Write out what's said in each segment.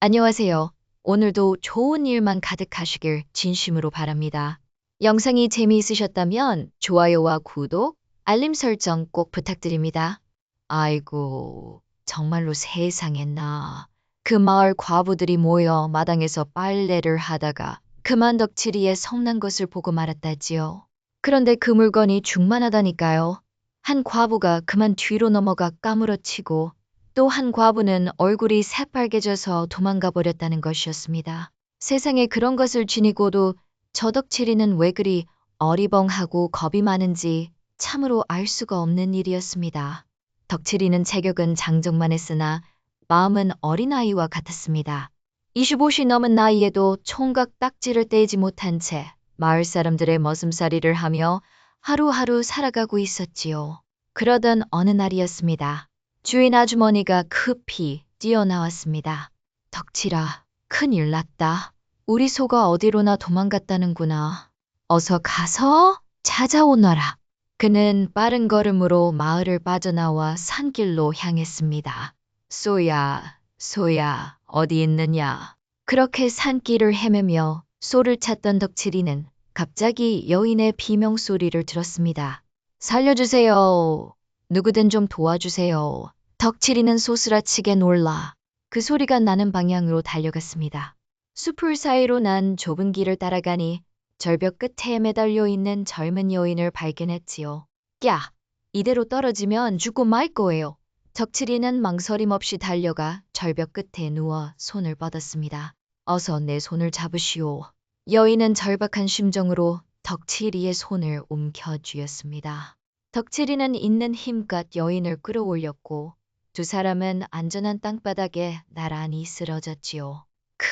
안녕하세요. 오늘도 좋은 일만 가득하시길 진심으로 바랍니다. 영상이 재미있으셨다면 좋아요와 구독, 알림 설정 꼭 부탁드립니다. 아이고, 정말로 세상에나. 그 마을 과부들이 모여 마당에서 빨래를 하다가 그만 덕칠이의 성난 것을 보고 말았다지요. 그런데 그 물건이 중만하다니까요. 한 과부가 그만 뒤로 넘어가 까무러치고 또 한 과부는 얼굴이 새빨개져서 도망가 버렸다는 것이었습니다. 세상에 그런 것을 지니고도 저 덕칠이는 왜 그리 어리벙하고 겁이 많은지 참으로 알 수가 없는 일이었습니다. 덕칠이는 체격은 장정만 했으나 마음은 어린아이와 같았습니다. 25시 넘은 나이에도 총각 딱지를 떼지 못한 채 마을 사람들의 머슴살이를 하며 하루하루 살아가고 있었지요. 그러던 어느 날이었습니다. 주인 아주머니가 급히 뛰어나왔습니다. 덕칠아, 큰일 났다. 우리 소가 어디로나 도망갔다는구나. 어서 가서 찾아오너라. 그는 빠른 걸음으로 마을을 빠져나와 산길로 향했습니다. 소야, 소야, 어디 있느냐? 그렇게 산길을 헤매며 소를 찾던 덕칠이는 갑자기 여인의 비명소리를 들었습니다. 살려주세요. 누구든 좀 도와주세요. 덕칠이는 소스라치게 놀라 그 소리가 나는 방향으로 달려갔습니다. 숲을 사이로 난 좁은 길을 따라가니 절벽 끝에 매달려 있는 젊은 여인을 발견했지요. 야, 이대로 떨어지면 죽고 말 거예요. 덕칠이는 망설임 없이 달려가 절벽 끝에 누워 손을 뻗었습니다. 어서 내 손을 잡으시오. 여인은 절박한 심정으로 덕칠이의 손을 움켜쥐었습니다. 덕칠이는 있는 힘껏 여인을 끌어올렸고 두 사람은 안전한 땅바닥에 나란히 쓰러졌지요. 크!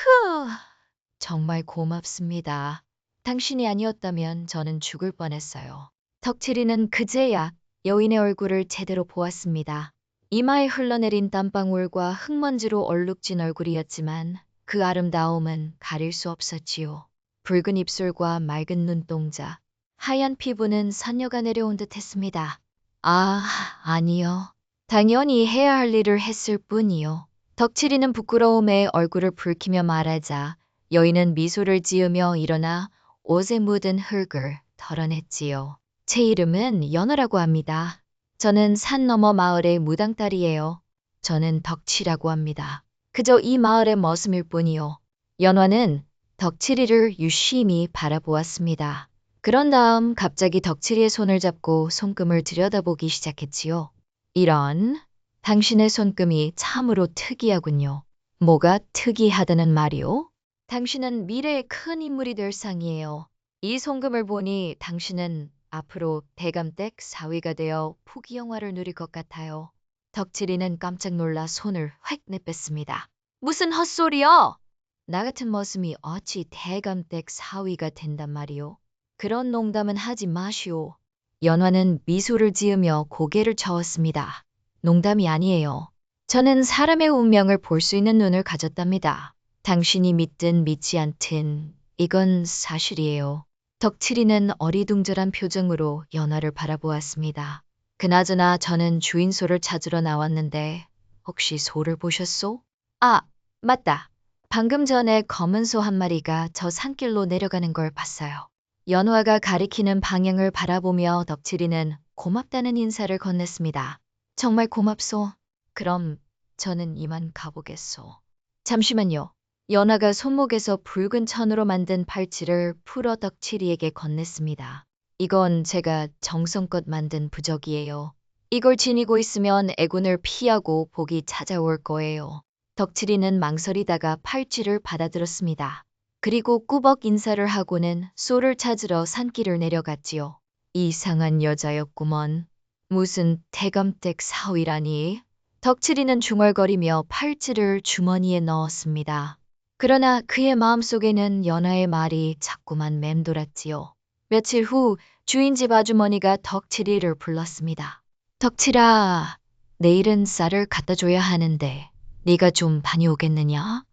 정말 고맙습니다. 당신이 아니었다면 저는 죽을 뻔했어요. 덕칠이는 그제야 여인의 얼굴을 제대로 보았습니다. 이마에 흘러내린 땀방울과 흙먼지로 얼룩진 얼굴이었지만 그 아름다움은 가릴 수 없었지요. 붉은 입술과 맑은 눈동자, 하얀 피부는 선녀가 내려온 듯 했습니다. 아, 아니요. 당연히 해야 할 일을 했을 뿐이요. 덕칠이는 부끄러움에 얼굴을 붉히며 말하자 여인은 미소를 지으며 일어나 옷에 묻은 흙을 덜어냈지요. 제 이름은 연어라고 합니다. 저는 산 너머 마을의 무당딸이에요. 저는 덕치라고 합니다. 그저 이 마을의 머슴일 뿐이요. 연화는 덕칠이를 유심히 바라보았습니다. 그런 다음 갑자기 덕칠이의 손을 잡고 손금을 들여다보기 시작했지요. 이런, 당신의 손금이 참으로 특이하군요. 뭐가 특이하다는 말이오? 당신은 미래의 큰 인물이 될 상이에요. 이 손금을 보니 당신은 앞으로 대감댁 사위가 되어 부귀영화를 누릴 것 같아요. 덕칠이는 깜짝 놀라 손을 획 내뺐습니다. 무슨 헛소리여! 나 같은 머슴이 어찌 대감댁 사위가 된단 말이오? 그런 농담은 하지 마시오. 연화는 미소를 지으며 고개를 저었습니다. 농담이 아니에요. 저는 사람의 운명을 볼 수 있는 눈을 가졌답니다. 당신이 믿든 믿지 않든 이건 사실이에요. 덕칠이는 어리둥절한 표정으로 연화를 바라보았습니다. 그나저나 저는 주인 소를 찾으러 나왔는데 혹시 소를 보셨소? 아, 맞다. 방금 전에 검은 소 한 마리가 저 산길로 내려가는 걸 봤어요. 연화가 가리키는 방향을 바라보며 덕칠이는 고맙다는 인사를 건넸습니다. 정말 고맙소. 그럼 저는 이만 가보겠소. 잠시만요. 연화가 손목에서 붉은 천으로 만든 팔찌를 풀어 덕칠이에게 건넸습니다. 이건 제가 정성껏 만든 부적이에요. 이걸 지니고 있으면 애군을 피하고 복이 찾아올 거예요. 덕칠이는 망설이다가 팔찌를 받아들었습니다. 그리고 꾸벅 인사를 하고는 소를 찾으러 산길을 내려갔지요. 이상한 여자였구먼. 무슨 대감댁 사위라니. 덕칠이는 중얼거리며 팔찌를 주머니에 넣었습니다. 그러나 그의 마음속에는 연하의 말이 자꾸만 맴돌았지요. 며칠 후 주인집 아주머니가 덕칠이를 불렀습니다. 덕칠아, 내일은 쌀을 갖다 줘야 하는데 네가 좀 다녀오겠느냐?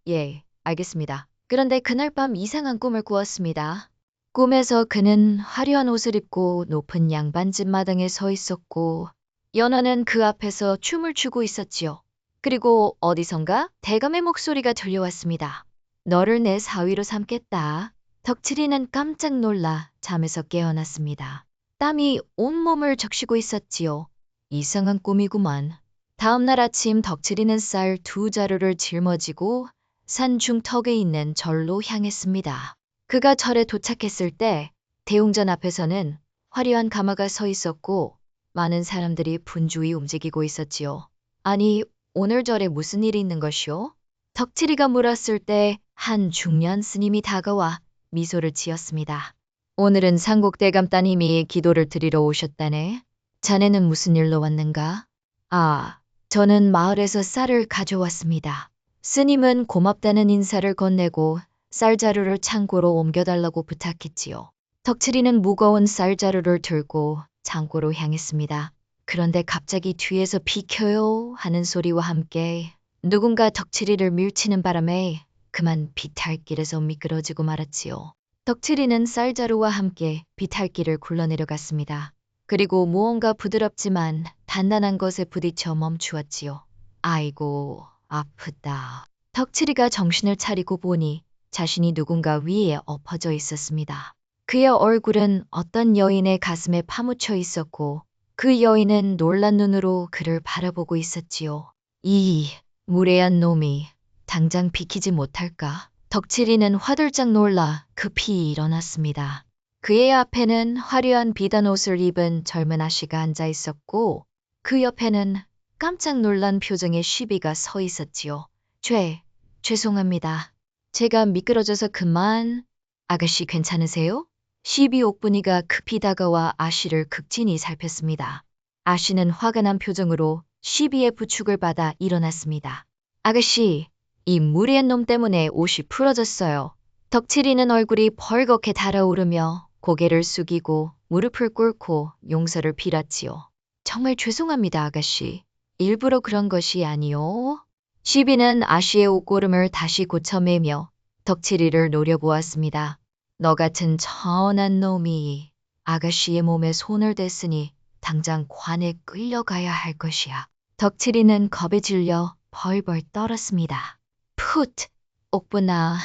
예, 알겠습니다. 그런데 그날 밤 이상한 꿈을 꾸었습니다. 꿈에서 그는 화려한 옷을 입고 높은 양반집 마당에 서 있었고 연화는 그 앞에서 춤을 추고 있었지요. 그리고 어디선가 대감의 목소리가 들려왔습니다. 너를 내 사위로 삼겠다. 덕칠이는 깜짝 놀라 잠에서 깨어났습니다. 땀이 온몸을 적시고 있었지요. 이상한 꿈이구만. 다음날 아침 덕칠이는 쌀 2자루를 짊어지고 산 중턱에 있는 절로 향했습니다. 그가 절에 도착했을 때 대웅전 앞에서는 화려한 가마가 서 있었고 많은 사람들이 분주히 움직이고 있었지요. 아니, 오늘 절에 무슨 일이 있는 것이오? 덕칠이가 물었을 때 한 중년 스님이 다가와 미소를 지었습니다. 오늘은 상국대감 따님이 기도를 드리러 오셨다네. 자네는 무슨 일로 왔는가? 아, 저는 마을에서 쌀을 가져왔습니다. 스님은 고맙다는 인사를 건네고 쌀자루를 창고로 옮겨달라고 부탁했지요. 덕칠이는 무거운 쌀자루를 들고 창고로 향했습니다. 그런데 갑자기 뒤에서 비켜요 하는 소리와 함께 누군가 덕칠이를 밀치는 바람에 그만 비탈길에서 미끄러지고 말았지요. 덕칠이는 쌀자루와 함께 비탈길을 굴러내려갔습니다. 그리고 무언가 부드럽지만 단단한 것에 부딪혀 멈추었지요. 아이고, 아프다. 덕칠이가 정신을 차리고 보니 자신이 누군가 위에 엎어져 있었습니다. 그의 얼굴은 어떤 여인의 가슴에 파묻혀 있었고 그 여인은 놀란 눈으로 그를 바라보고 있었지요. 이 무례한 놈이 당장 비키지 못할까? 덕칠이는 화들짝 놀라 급히 일어났습니다. 그의 앞에는 화려한 비단 옷을 입은 젊은 아씨가 앉아 있었고 그 옆에는 깜짝 놀란 표정의 시비가 서 있었지요. 죄송합니다. 제가 미끄러져서 그만. 아가씨 괜찮으세요? 시비 옥분이가 급히 다가와 아씨를 극진히 살폈습니다. 아씨는 화가 난 표정으로 시비의 부축을 받아 일어났습니다. 아가씨, 이 무리한 놈 때문에 옷이 풀어졌어요. 덕칠이는 얼굴이 벌겋게 달아오르며 고개를 숙이고 무릎을 꿇고 용서를 빌었지요. 정말 죄송합니다, 아가씨. 일부러 그런 것이 아니오. 시비는 아씨의 옷고름을 다시 고쳐매며 덕칠이를 노려보았습니다. 너 같은 천한 놈이 아가씨의 몸에 손을 댔으니 당장 관에 끌려가야 할 것이야. 덕칠이는 겁에 질려 벌벌 떨었습니다. 풋! 옥분아,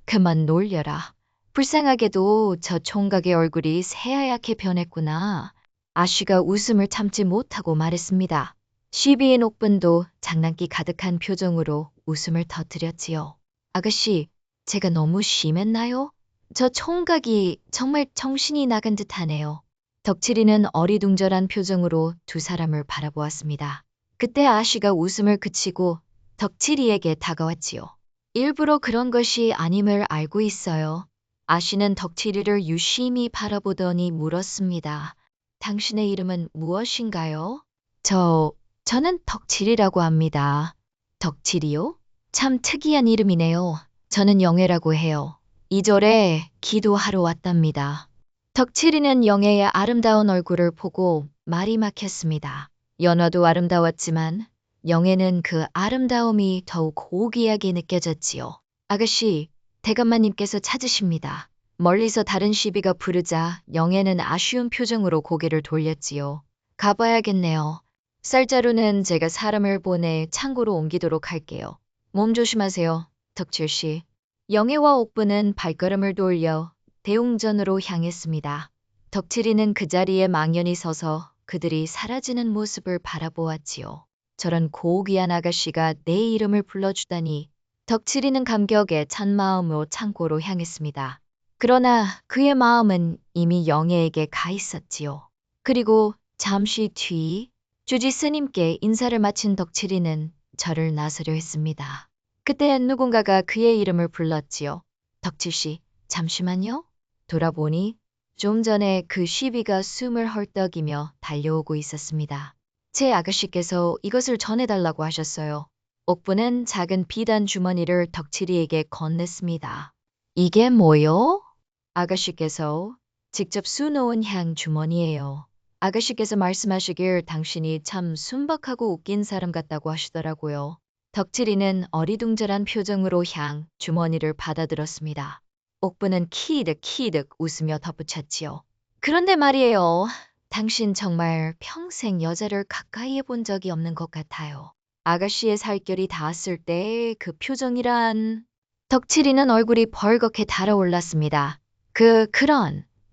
그만 놀려라. 불쌍하게도 저 총각의 얼굴이 새하얗게 변했구나. 아씨가 웃음을 참지 못하고 말했습니다. 시비인 옥분도 장난기 가득한 표정으로 웃음을 터뜨렸지요. 아가씨, 제가 너무 심했나요? 저 총각이 정말 정신이 나간 듯하네요. 덕칠이는 어리둥절한 표정으로 두 사람을 바라보았습니다. 그때 아씨가 웃음을 그치고 덕칠이에게 다가왔지요. 일부러 그런 것이 아님을 알고 있어요. 아씨는 덕칠이를 유심히 바라보더니 물었습니다. 당신의 이름은 무엇인가요? 저는 덕칠이라고 합니다. 덕칠이요? 참 특이한 이름이네요. 저는 영애라고 해요. 이 절에 기도하러 왔답니다. 덕칠이는 영애의 아름다운 얼굴을 보고 말이 막혔습니다. 연화도 아름다웠지만 영애는 그 아름다움이 더욱 고귀하게 느껴졌지요. 아가씨, 대감마님께서 찾으십니다. 멀리서 다른 시비가 부르자 영애는 아쉬운 표정으로 고개를 돌렸지요. 가봐야겠네요. 쌀자루는 제가 사람을 보내 창고로 옮기도록 할게요. 몸 조심하세요, 덕칠씨. 영애와 옥부는 발걸음을 돌려 대웅전으로 향했습니다. 덕칠이는 그 자리에 망연히 서서 그들이 사라지는 모습을 바라보았지요. 저런 고귀한 아가씨가 내 이름을 불러주다니. 덕칠이는 감격에 찬 마음으로 창고로 향했습니다. 그러나 그의 마음은 이미 영애에게 가 있었지요. 그리고 잠시 뒤 주지 스님께 인사를 마친 덕칠이는 절을 나서려 했습니다. 그때 누군가가 그의 이름을 불렀지요. 덕칠씨, 잠시만요. 돌아보니 좀 전에 그 시비가 숨을 헐떡이며 달려오고 있었습니다. 제 아가씨께서 이것을 전해달라고 하셨어요. 옥부는 작은 비단 주머니를 덕칠이에게 건넸습니다. 이게 뭐요? 아가씨께서 직접 수놓은 향 주머니예요. 아가씨께서 말씀하시길 당신이 참 순박하고 웃긴 사람 같다고 하시더라고요. 덕칠이는 어리둥절한 표정으로 향 주머니를 받아들었습니다. 옥부는 키득키득 웃으며 덧붙였지요. 그런데 말이에요. 당신 정말 평생 여자를 가까이 해본 적이 없는 것 같아요. 아가씨의 살결이 닿았을 때의 그 표정이란. 덕칠이는 얼굴이 벌겋게 달아올랐습니다.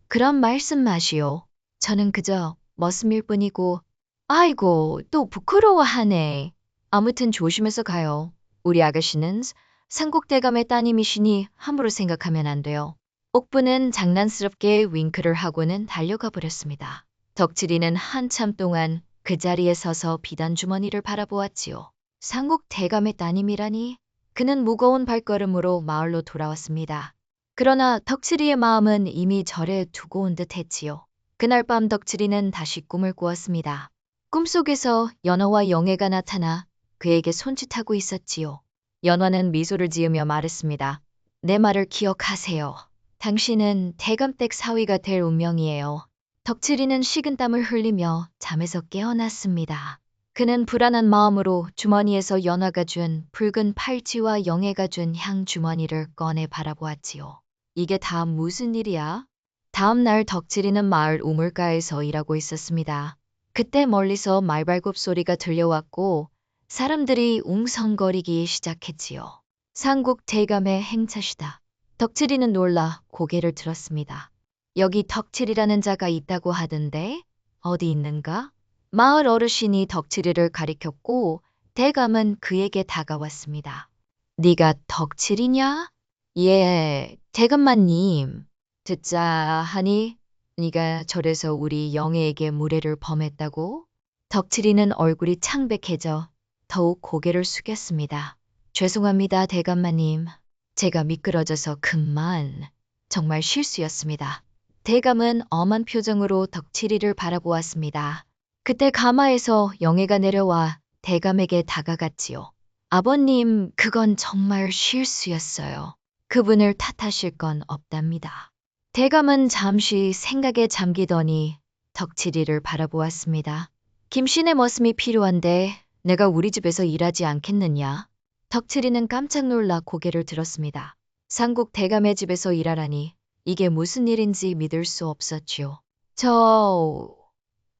그런 말씀마시오. 저는 그저 머슴일 뿐이고. 아이고, 또 부끄러워하네. 아무튼 조심해서 가요. 우리 아가씨는 상국대감의 따님이시니 함부로 생각하면 안 돼요. 옥부는 장난스럽게 윙크를 하고는 달려가 버렸습니다. 덕칠이는 한참 동안 그 자리에 서서 비단 주머니를 바라보았지요. 상국대감의 따님이라니. 그는 무거운 발걸음으로 마을로 돌아왔습니다. 그러나 덕칠이의 마음은 이미 절에 두고 온 듯 했지요. 그날 밤 덕칠이는 다시 꿈을 꾸었습니다. 꿈속에서 연화와 영애가 나타나 그에게 손짓하고 있었지요. 연화는 미소를 지으며 말했습니다. 내 말을 기억하세요. 당신은 대감댁 사위가 될 운명이에요. 덕칠이는 식은땀을 흘리며 잠에서 깨어났습니다. 그는 불안한 마음으로 주머니에서 연화가 준 붉은 팔찌와 영애가 준 향 주머니를 꺼내 바라보았지요. 이게 다 무슨 일이야? 다음 날 덕칠이는 마을 우물가에서 일하고 있었습니다. 그때 멀리서 말발굽 소리가 들려왔고 사람들이 웅성거리기 시작했지요. 상국 대감의 행차시다. 덕칠이는 놀라 고개를 들었습니다. 여기 덕칠이라는 자가 있다고 하던데 어디 있는가? 마을 어르신이 덕칠이를 가리켰고 대감은 그에게 다가왔습니다. 네가 덕칠이냐? 예, 대감마님. 듣자 하니 네가 절에서 우리 영애에게 무례를 범했다고? 덕칠이는 얼굴이 창백해져 더욱 고개를 숙였습니다. 죄송합니다, 대감마님. 제가 미끄러져서 그만. 정말 실수였습니다. 대감은 엄한 표정으로 덕칠이를 바라보았습니다. 그때 가마에서 영애가 내려와 대감에게 다가갔지요. 아버님, 그건 정말 실수였어요. 그분을 탓하실 건 없답니다. 대감은 잠시 생각에 잠기더니 덕칠이를 바라보았습니다. 김신의 머슴이 필요한데 내가 우리 집에서 일하지 않겠느냐? 덕칠이는 깜짝 놀라 고개를 들었습니다. 상국 대감의 집에서 일하라니 이게 무슨 일인지 믿을 수 없었지요.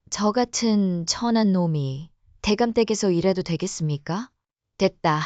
저 같은 천한 놈이 대감댁에서 일해도 되겠습니까? 됐다.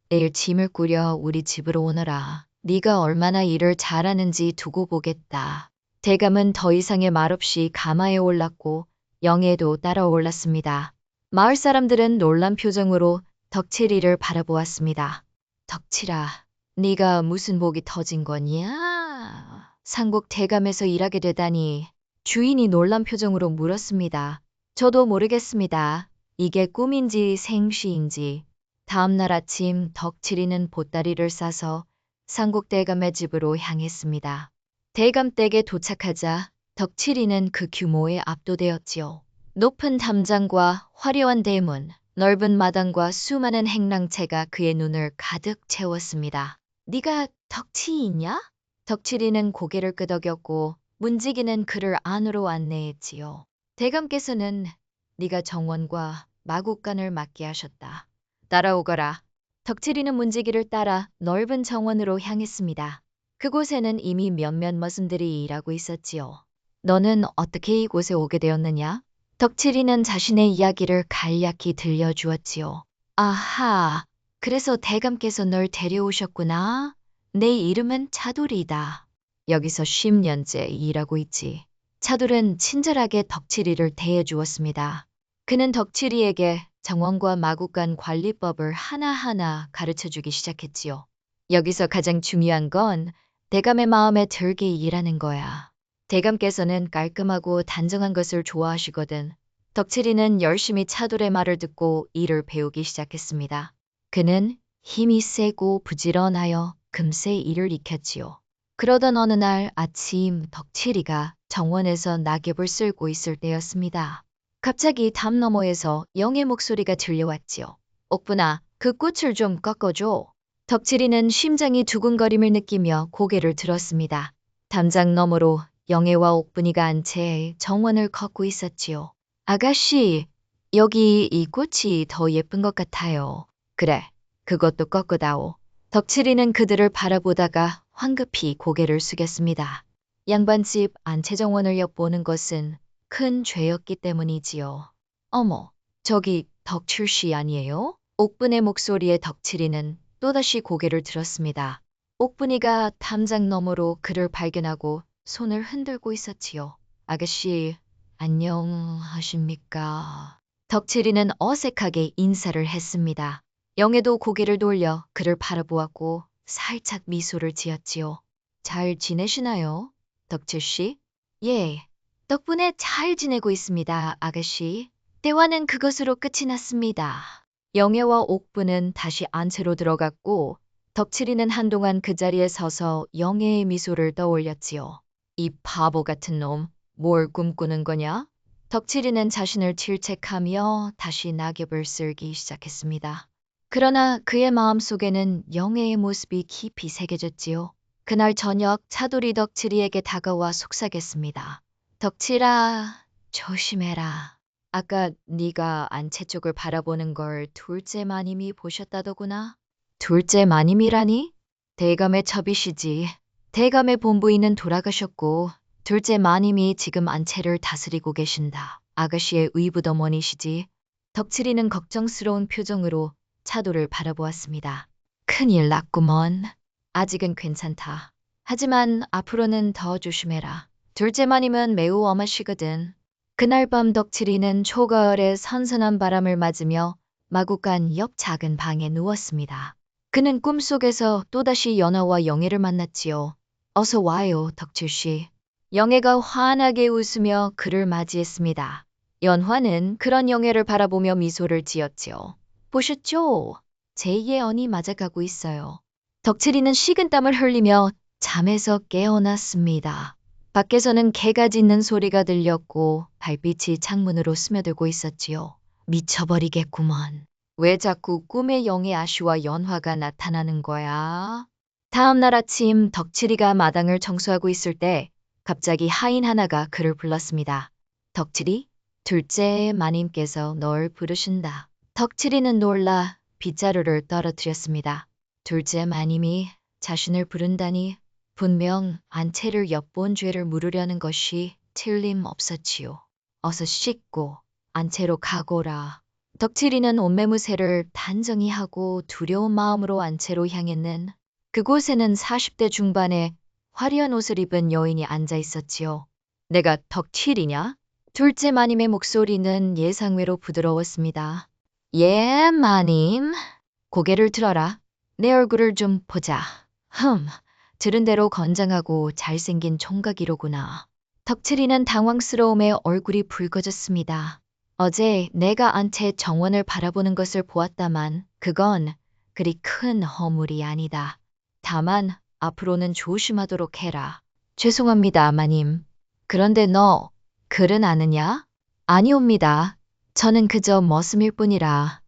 내일 짐을 꾸려 우리 집으로 오너라. 네가 얼마나 일을 잘하는지 두고 보겠다. 대감은 더 이상의 말 없이 가마에 올랐고 영애도 따라 올랐습니다. 마을 사람들은 놀란 표정으로 덕칠이를 바라보았습니다. 덕칠아, 네가 무슨 복이 터진 거냐? 상국 대감에서 일하게 되다니. 주인이 놀란 표정으로 물었습니다. 저도 모르겠습니다. 이게 꿈인지 생시인지. 다음 날 아침 덕칠이는 보따리를 싸서 상국 대감의 집으로 향했습니다. 대감 댁에 도착하자 덕칠이는 그 규모에 압도되었지요. 높은 담장과 화려한 대문, 넓은 마당과 수많은 행랑채가 그의 눈을 가득 채웠습니다. 네가 덕치이냐? 덕칠이는 고개를 끄덕였고 문지기는 그를 안으로 안내했지요. 대감께서는 네가 정원과 마국간을 맡게 하셨다. 따라오거라. 덕칠이는 문지기를 따라 넓은 정원으로 향했습니다. 그곳에는 이미 몇몇 머슴들이 일하고 있었지요. 너는 어떻게 이곳에 오게 되었느냐? 덕칠이는 자신의 이야기를 간략히 들려주었지요. 아하, 그래서 대감께서 널 데려오셨구나. 내 이름은 차돌이다. 여기서 10년째 일하고 있지. 차돌은 친절하게 덕칠이를 대해주었습니다. 그는 덕칠이에게 정원과 마국간 관리법을 하나하나 가르쳐주기 시작했지요. 여기서 가장 중요한 건 대감의 마음에 들게 일하는 거야. 대감께서는 깔끔하고 단정한 것을 좋아하시거든. 덕칠이는 열심히 차돌의 말을 듣고 일을 배우기 시작했습니다. 그는 힘이 세고 부지런하여 금세 일을 익혔지요. 그러던 어느 날 아침 덕칠이가 정원에서 낙엽을 쓸고 있을 때였습니다. 갑자기 담 너머에서 영의 목소리가 들려왔지요. 옥분아, 그 꽃을 좀 꺾어줘. 덕칠이는 심장이 두근거림을 느끼며 고개를 들었습니다. 담장 너머로 영애와 옥분이가 한 채 정원을 걷고 있었지요. 아가씨, 여기 이 꽃이 더 예쁜 것 같아요. 그래, 그것도 꺾어다오. 덕칠이는 그들을 바라보다가 황급히 고개를 숙였습니다. 양반집 안채정원을 엿보는 것은 큰 죄였기 때문이지요. 어머, 저기 덕칠씨 아니에요? 옥분의 목소리에 덕칠이는 또다시 고개를 들었습니다. 옥분이가 담장 너머로 그를 발견하고 손을 흔들고 있었지요. 아가씨, 안녕하십니까? 덕칠이는 어색하게 인사를 했습니다. 영애도 고개를 돌려 그를 바라보았고 살짝 미소를 지었지요. 잘 지내시나요? 덕칠 씨? 예, 덕분에 잘 지내고 있습니다, 아가씨. 대화는 그것으로 끝이 났습니다. 영애와 옥분은 다시 안채로 들어갔고 덕칠이는 한동안 그 자리에 서서 영애의 미소를 떠올렸지요. 이 바보 같은 놈, 뭘 꿈꾸는 거냐? 덕칠이는 자신을 질책하며 다시 낙엽을 쓸기 시작했습니다. 그러나 그의 마음속에는 영애의 모습이 깊이 새겨졌지요. 그날 저녁 차돌이 덕칠이에게 다가와 속삭였습니다. 덕칠아, 조심해라. 아까 네가 안채 쪽을 바라보는 걸 둘째 마님이 보셨다더구나. 둘째 마님이라니? 대감의 첩이시지. 대감의 본부인은 돌아가셨고 둘째 마님이 지금 안채를 다스리고 계신다. 아가씨의 의붓어머니시지. 덕칠이는 걱정스러운 표정으로 차도를 바라보았습니다. 큰일 났구먼. 아직은 괜찮다. 하지만 앞으로는 더 조심해라. 둘째 마님은 매우 엄하시거든. 그날 밤 덕칠이는 초가을의 선선한 바람을 맞으며 마구간 옆 작은 방에 누웠습니다. 그는 꿈속에서 또다시 연화와 영애를 만났지요. 어서 와요, 덕칠씨. 영애가 환하게 웃으며 그를 맞이했습니다. 연화는 그런 영애를 바라보며 미소를 지었지요. 보셨죠? 제 예언이 맞아가고 있어요. 덕칠이는 식은땀을 흘리며 잠에서 깨어났습니다. 밖에서는 개가 짖는 소리가 들렸고 달빛이 창문으로 스며들고 있었지요. 미쳐버리겠구먼. 왜 자꾸 꿈에 영의 아쉬와 연화가 나타나는 거야? 다음 날 아침 덕칠이가 마당을 청소하고 있을 때 갑자기 하인 하나가 그를 불렀습니다. 덕칠이? 둘째 마님께서 널 부르신다. 덕칠이는 놀라 빗자루를 떨어뜨렸습니다. 둘째 마님이 자신을 부른다니 분명 안채를 엿본 죄를 물으려는 것이 틀림없었지요. 어서 씻고 안채로 가거라. 덕칠이는 옷매무새를 단정히 하고 두려운 마음으로 안채로 향했는 그곳에는 40대 중반의 화려한 옷을 입은 여인이 앉아 있었지요. 내가 덕칠이냐? 둘째 마님의 목소리는 예상외로 부드러웠습니다. 예, 마님. 고개를 들어라. 내 얼굴을 좀 보자. 들은 대로 건장하고 잘생긴 총각이로구나. 덕칠이는 당황스러움에 얼굴이 붉어졌습니다. 어제 내가 안채 정원을 바라보는 것을 보았다만 그건 그리 큰 허물이 아니다. 다만 앞으로는 조심하도록 해라. 죄송합니다, 마님. 그런데 너 글은 아느냐? 아니옵니다. 저는 그저 머슴일 뿐이라.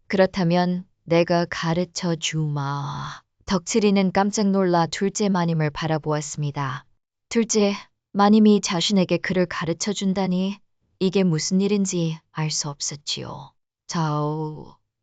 그렇다면 내가 가르쳐 주마. 덕칠이는 깜짝 놀라 둘째 마님을 바라보았습니다. 둘째 마님이 자신에게 글을 가르쳐 준다니 이게 무슨 일인지 알 수 없었지요.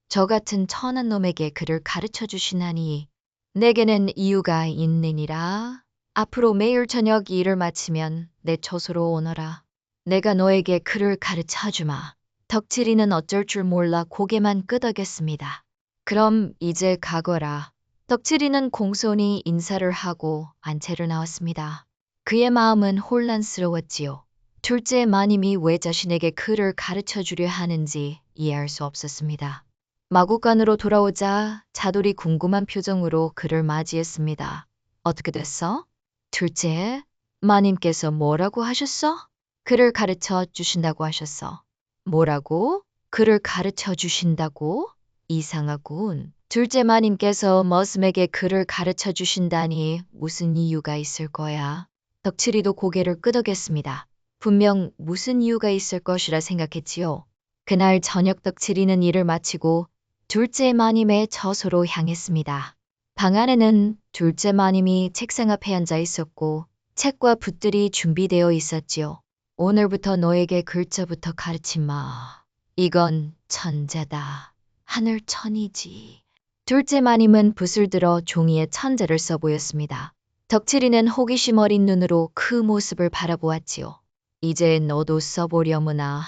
저 같은 천한 놈에게 글을 가르쳐 주시나니 내게는 이유가 있느니라. 앞으로 매일 저녁 일을 마치면 내 처소로 오너라. 내가 너에게 글을 가르쳐 주마. 덕칠이는 어쩔 줄 몰라 고개만 끄덕였습니다. 그럼 이제 가거라. 덕칠이는 공손히 인사를 하고 안채를 나왔습니다. 그의 마음은 혼란스러웠지요. 둘째 마님이 왜 자신에게 글을 가르쳐 주려 하는지 이해할 수 없었습니다. 마구간으로 돌아오자 차돌이 궁금한 표정으로 그를 맞이했습니다. 어떻게 됐어? 둘째, 마님께서 뭐라고 하셨어? 글을 가르쳐 주신다고 하셨어. 뭐라고? 글을 가르쳐 주신다고? 이상하군. 둘째 마님께서 머슴에게 글을 가르쳐 주신다니 무슨 이유가 있을 거야. 덕칠이도 고개를 끄덕였습니다. 분명 무슨 이유가 있을 것이라 생각했지요. 그날 저녁 덕칠이는 일을 마치고 둘째 마님의 처소로 향했습니다. 방 안에는 둘째 마님이 책상 앞에 앉아 있었고 책과 붓들이 준비되어 있었지요. 오늘부터 너에게 글자부터 가르치마. 이건 천재다. 하늘천이지. 둘째 마님은 붓을 들어 종이에 천재를 써 보였습니다. 덕칠이는 호기심 어린 눈으로 그 모습을 바라보았지요. 이제 너도 써보려무나.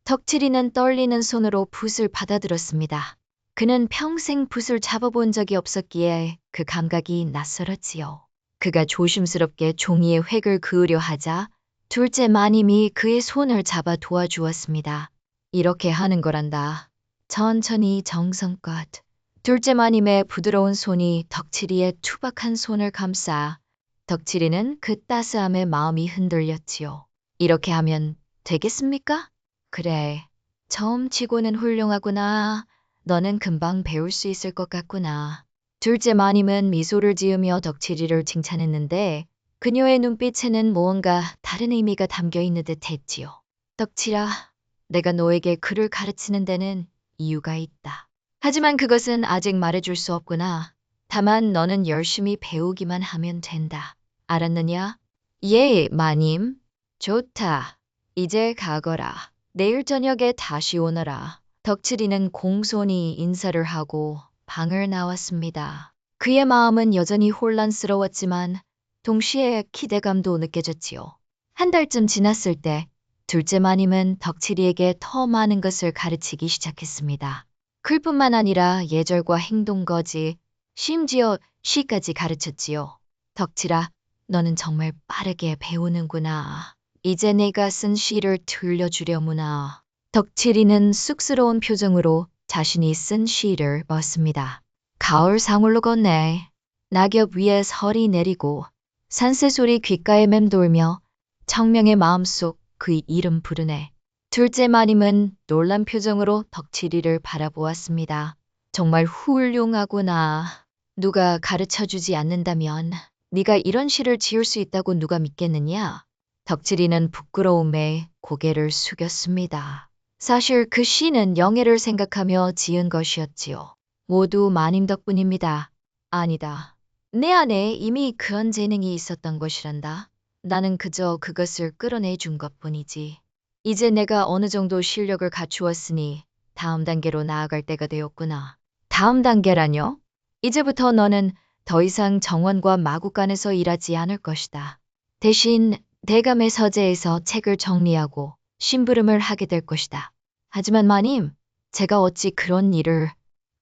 덕칠이는 떨리는 손으로 붓을 받아들었습니다. 그는 평생 붓을 잡아본 적이 없었기에 그 감각이 낯설었지요. 그가 조심스럽게 종이에 획을 그으려 하자 둘째 마님이 그의 손을 잡아 도와주었습니다. 이렇게 하는 거란다. 천천히 정성껏. 둘째 마님의 부드러운 손이 덕칠이의 투박한 손을 감싸 덕칠이는 그 따스함에 마음이 흔들렸지요. 이렇게 하면 되겠습니까? 그래. 처음 치고는 훌륭하구나. 너는 금방 배울 수 있을 것 같구나. 둘째 마님은 미소를 지으며 덕칠이를 칭찬했는데 그녀의 눈빛에는 무언가 다른 의미가 담겨 있는 듯 했지요. 덕칠아, 내가 너에게 글을 가르치는 데는 이유가 있다. 하지만 그것은 아직 말해줄 수 없구나. 다만 너는 열심히 배우기만 하면 된다. 알았느냐? 예, 마님. 좋다. 이제 가거라. 내일 저녁에 다시 오너라. 덕칠이는 공손히 인사를 하고 방을 나왔습니다. 그의 마음은 여전히 혼란스러웠지만 동시에 기대감도 느껴졌지요. 한 달쯤 지났을 때 둘째 마님은 덕칠이에게 더 많은 것을 가르치기 시작했습니다. 글뿐만 아니라 예절과 행동거지, 심지어 시까지 가르쳤지요. 덕칠아, 너는 정말 빠르게 배우는구나. 이제 내가 쓴 시를 들려주려무나. 덕칠이는 쑥스러운 표정으로 자신이 쓴 시를 봤습니다. 가을 상울로 걷네. 낙엽 위에 설이 내리고 산새소리 귓가에 맴돌며 청명의 마음속 그 이름 부르네. 둘째 마님은 놀란 표정으로 덕칠이를 바라보았습니다. 정말 훌륭하구나. 누가 가르쳐주지 않는다면 네가 이런 시를 지을 수 있다고 누가 믿겠느냐? 덕칠이는 부끄러움에 고개를 숙였습니다. 사실 그 시는 영예를 생각하며 지은 것이었지요. 모두 마님 덕분입니다. 아니다. 내 안에 이미 그런 재능이 있었던 것이란다. 나는 그저 그것을 끌어내준 것뿐이지. 이제 내가 어느 정도 실력을 갖추었으니 다음 단계로 나아갈 때가 되었구나. 다음 단계라뇨? 이제부터 너는 더 이상 정원과 마구간에서 일하지 않을 것이다. 대신 대감의 서재에서 책을 정리하고 심부름을 하게 될 것이다. 하지만 마님, 제가 어찌 그런 일을...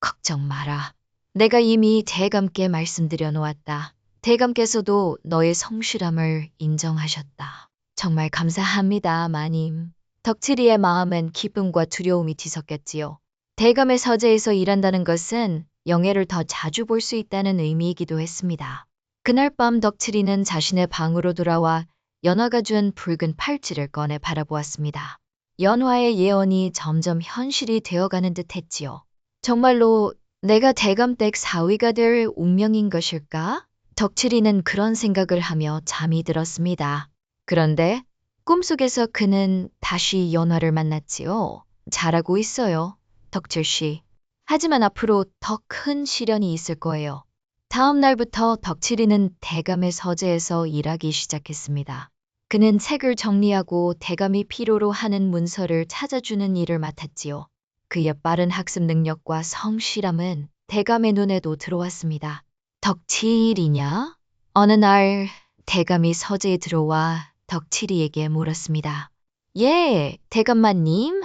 걱정 마라. 내가 이미 대감께 말씀드려 놓았다. 대감께서도 너의 성실함을 인정하셨다. 정말 감사합니다, 마님. 덕칠이의 마음은 기쁨과 두려움이 뒤섞였지요. 대감의 서재에서 일한다는 것은 영예를 더 자주 볼 수 있다는 의미이기도 했습니다. 그날 밤 덕칠이는 자신의 방으로 돌아와 연화가 준 붉은 팔찌를 꺼내 바라보았습니다. 연화의 예언이 점점 현실이 되어가는 듯 했지요. 정말로 내가 대감댁 사위가 될 운명인 것일까? 덕칠이는 그런 생각을 하며 잠이 들었습니다. 그런데 꿈속에서 그는 다시 연화를 만났지요. 잘하고 있어요, 덕칠씨. 하지만 앞으로 더 큰 시련이 있을 거예요. 다음 날부터 덕칠이는 대감의 서재에서 일하기 시작했습니다. 그는 책을 정리하고 대감이 필요로 하는 문서를 찾아주는 일을 맡았지요. 그의 빠른 학습 능력과 성실함은 대감의 눈에도 들어왔습니다. 덕칠이냐? 어느 날 대감이 서재에 들어와 덕칠이에게 물었습니다. 예, 대감마님.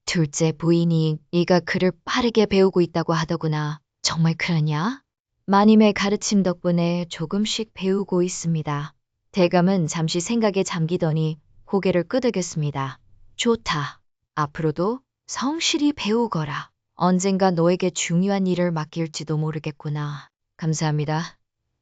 둘째 부인이 네가 글을 빠르게 배우고 있다고 하더구나. 정말 그러냐? 마님의 가르침 덕분에 조금씩 배우고 있습니다. 대감은 잠시 생각에 잠기더니 고개를 끄덕였습니다. 좋다. 앞으로도 성실히 배우거라. 언젠가 너에게 중요한 일을 맡길지도 모르겠구나. 감사합니다.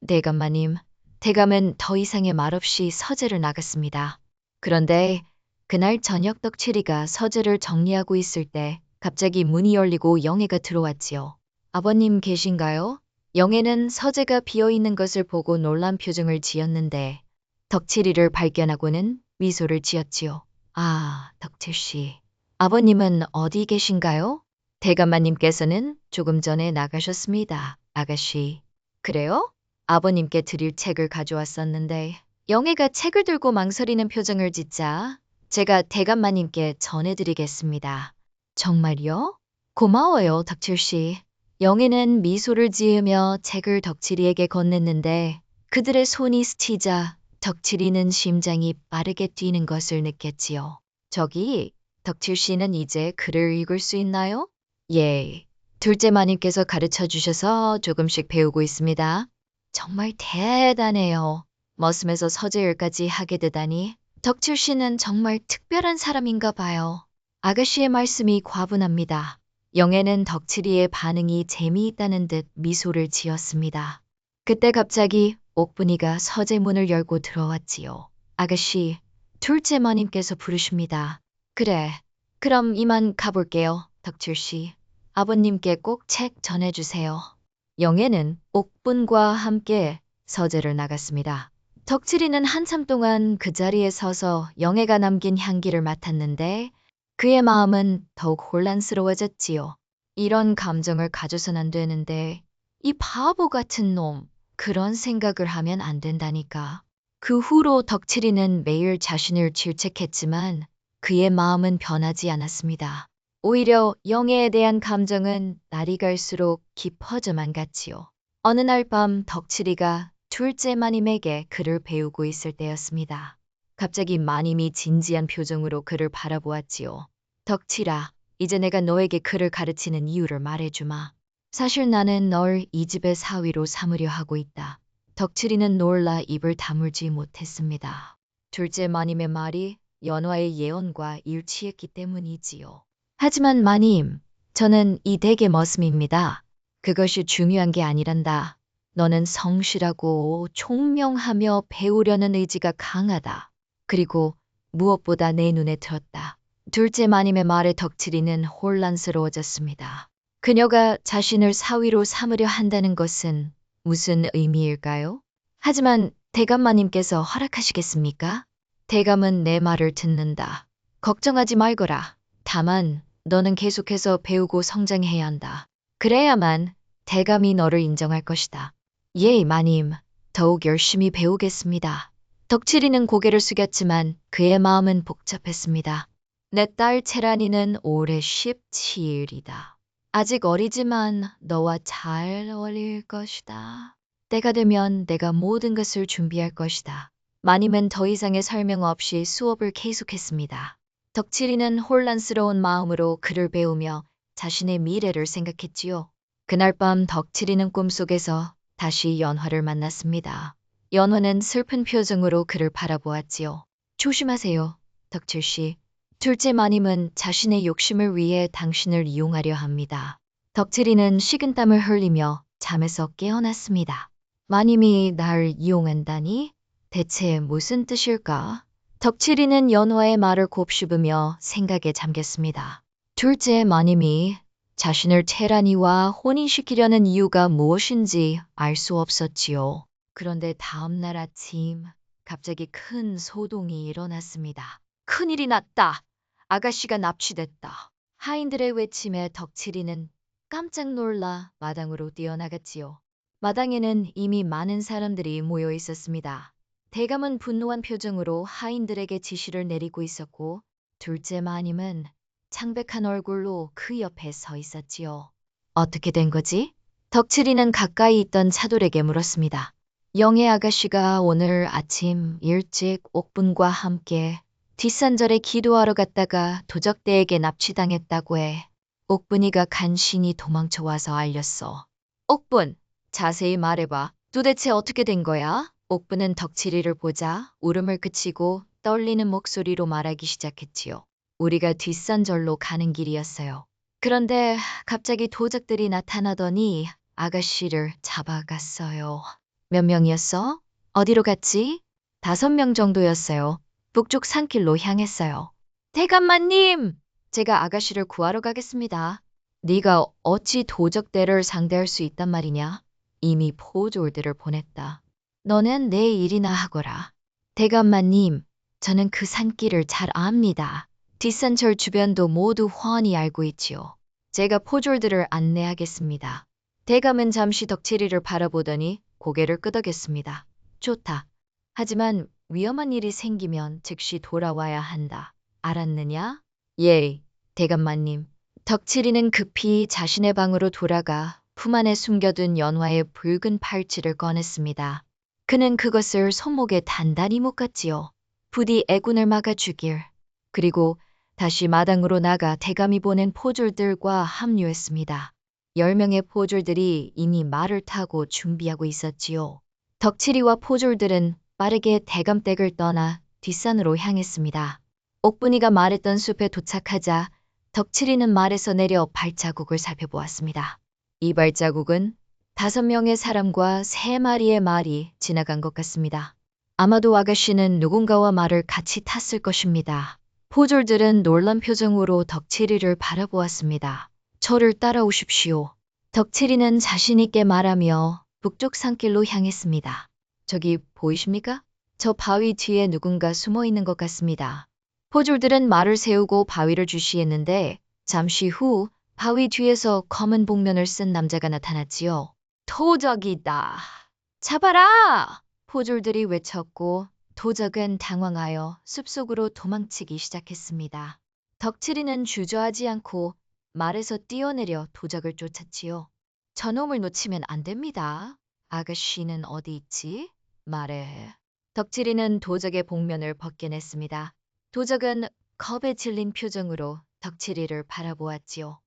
대감마님. 대감은 더 이상의 말 없이 서재를 나갔습니다. 그런데 그날 저녁 덕칠이가 서재를 정리하고 있을 때 갑자기 문이 열리고 영애가 들어왔지요. 아버님 계신가요? 영애는 서재가 비어있는 것을 보고 놀란 표정을 지었는데 덕칠이를 발견하고는 미소를 지었지요. 아, 덕칠씨. 아버님은 어디 계신가요? 대감마님께서는 조금 전에 나가셨습니다, 아가씨. 그래요? 아버님께 드릴 책을 가져왔었는데 영애가 책을 들고 망설이는 표정을 짓자 제가 대감마님께 전해드리겠습니다. 정말요? 고마워요, 덕칠씨. 영애는 미소를 지으며 책을 덕칠이에게 건넸는데 그들의 손이 스치자 덕칠이는 심장이 빠르게 뛰는 것을 느꼈지요. 저기 덕칠 씨는 이제 글을 읽을 수 있나요? 예. 둘째 마님께서 가르쳐 주셔서 조금씩 배우고 있습니다. 정말 대단해요. 머슴에서 서재일까지 하게 되다니 덕칠 씨는 정말 특별한 사람인가 봐요. 아가씨의 말씀이 과분합니다. 영애는 덕칠이의 반응이 재미있다는 듯 미소를 지었습니다. 그때 갑자기 옥분이가 서재 문을 열고 들어왔지요. 아가씨, 둘째 마님께서 부르십니다. 그래, 그럼 이만 가볼게요, 덕칠 씨. 아버님께 꼭 책 전해주세요. 영애는 옥분과 함께 서재를 나갔습니다. 덕칠이는 한참 동안 그 자리에 서서 영애가 남긴 향기를 맡았는데 그의 마음은 더욱 혼란스러워졌지요. 이런 감정을 가져선 안 되는데 이 바보 같은 놈, 그런 생각을 하면 안 된다니까. 그 후로 덕칠이는 매일 자신을 질책했지만 그의 마음은 변하지 않았습니다. 오히려 영애에 대한 감정은 날이 갈수록 깊어져만 갔지요. 어느 날 밤 덕칠이가 둘째 마님에게 글을 배우고 있을 때였습니다. 갑자기 마님이 진지한 표정으로 그를 바라보았지요. 덕칠아, 이제 내가 너에게 글을 가르치는 이유를 말해주마. 사실 나는 널 이 집의 사위로 삼으려 하고 있다. 덕칠이는 놀라 입을 다물지 못했습니다. 둘째 마님의 말이 연화의 예언과 일치했기 때문이지요. 하지만 마님, 저는 이 댁의 머슴입니다. 그것이 중요한 게 아니란다. 너는 성실하고 총명하며 배우려는 의지가 강하다. 그리고 무엇보다 내 눈에 들었다. 둘째 마님의 말에 덕칠이는 혼란스러워졌습니다. 그녀가 자신을 사위로 삼으려 한다는 것은 무슨 의미일까요? 하지만 대감마님께서 허락하시겠습니까? 대감은 내 말을 듣는다. 걱정하지 말거라. 다만 너는 계속해서 배우고 성장해야 한다. 그래야만 대감이 너를 인정할 것이다. 예, 마님. 더욱 열심히 배우겠습니다. 덕칠이는 고개를 숙였지만 그의 마음은 복잡했습니다. 내 딸 채란이는 올해 17이다. 아직 어리지만 너와 잘 어울릴 것이다. 때가 되면 내가 모든 것을 준비할 것이다. 마님은 더 이상의 설명 없이 수업을 계속했습니다. 덕칠이는 혼란스러운 마음으로 글을 배우며 자신의 미래를 생각했지요. 그날 밤 덕칠이는 꿈속에서 다시 연화를 만났습니다. 연화는 슬픈 표정으로 그를 바라보았지요. 조심하세요, 덕칠 씨. 둘째 마님은 자신의 욕심을 위해 당신을 이용하려 합니다. 덕칠이는 식은땀을 흘리며 잠에서 깨어났습니다. 마님이 날 이용한다니? 대체 무슨 뜻일까? 덕칠이는 연화의 말을 곱씹으며 생각에 잠겼습니다. 둘째 마님이 자신을 채란이와 혼인시키려는 이유가 무엇인지 알 수 없었지요. 그런데 다음 날 아침 갑자기 큰 소동이 일어났습니다. 큰일이 났다. 아가씨가 납치됐다. 하인들의 외침에 덕칠이는 깜짝 놀라 마당으로 뛰어나갔지요. 마당에는 이미 많은 사람들이 모여 있었습니다. 대감은 분노한 표정으로 하인들에게 지시를 내리고 있었고 둘째 마님은 창백한 얼굴로 그 옆에 서 있었지요. 어떻게 된 거지? 덕칠이는 가까이 있던 차돌에게 물었습니다. 영애 아가씨가 오늘 아침 일찍 옥분과 함께 뒷산절에 기도하러 갔다가 도적대에게 납치당했다고 해. 옥분이가 간신히 도망쳐와서 알렸어. 옥분, 자세히 말해봐. 도대체 어떻게 된 거야? 옥분은 덕칠이를 보자 울음을 그치고 떨리는 목소리로 말하기 시작했지요. 우리가 뒷산절로 가는 길이었어요. 그런데 갑자기 도적들이 나타나더니 아가씨를 잡아갔어요. 몇 명이었어? 어디로 갔지? 5명 정도였어요. 북쪽 산길로 향했어요. 대감마님! 제가 아가씨를 구하러 가겠습니다. 네가 어찌 도적대를 상대할 수 있단 말이냐? 이미 포졸들을 보냈다. 너는 내 일이나 하거라. 대감마님, 저는 그 산길을 잘 압니다. 뒷산절 주변도 모두 훤히 알고 있지요. 제가 포졸들을 안내하겠습니다. 대감은 잠시 덕칠이를 바라보더니 고개를 끄덕였습니다. 좋다. 하지만 위험한 일이 생기면 즉시 돌아와야 한다. 알았느냐? 예, 대감마님. 덕칠이는 급히 자신의 방으로 돌아가 품 안에 숨겨둔 연화의 붉은 팔찌를 꺼냈습니다. 그는 그것을 손목에 단단히 묶었지요. 부디 애군을 막아주길. 그리고 다시 마당으로 나가 대감이 보낸 포졸들과 합류했습니다. 10명의 포졸들이 이미 말을 타고 준비하고 있었지요. 덕칠이와 포졸들은 빠르게 대감댁을 떠나 뒷산으로 향했습니다. 옥분이가 말했던 숲에 도착하자 덕칠이는 말에서 내려 발자국을 살펴보았습니다. 이 발자국은 5명의 사람과 3마리의 말이 지나간 것 같습니다. 아마도 아가씨는 누군가와 말을 같이 탔을 것입니다. 포졸들은 놀란 표정으로 덕칠이를 바라보았습니다. 저를 따라오십시오. 덕칠이는 자신있게 말하며 북쪽 산길로 향했습니다. 저기 보이십니까? 저 바위 뒤에 누군가 숨어 있는 것 같습니다. 포졸들은 말을 세우고 바위를 주시했는데 잠시 후 바위 뒤에서 검은 복면을 쓴 남자가 나타났지요. 도적이다. 잡아라! 포졸들이 외쳤고 도적은 당황하여 숲속으로 도망치기 시작했습니다. 덕칠이는 주저하지 않고 말에서 뛰어내려 도적을 쫓았지요. 저놈을 놓치면 안 됩니다. 아가씨는 어디 있지? 말해. 덕칠이는 도적의 복면을 벗겨냈습니다. 도적은 겁에 질린 표정으로 덕칠이를 바라보았지요.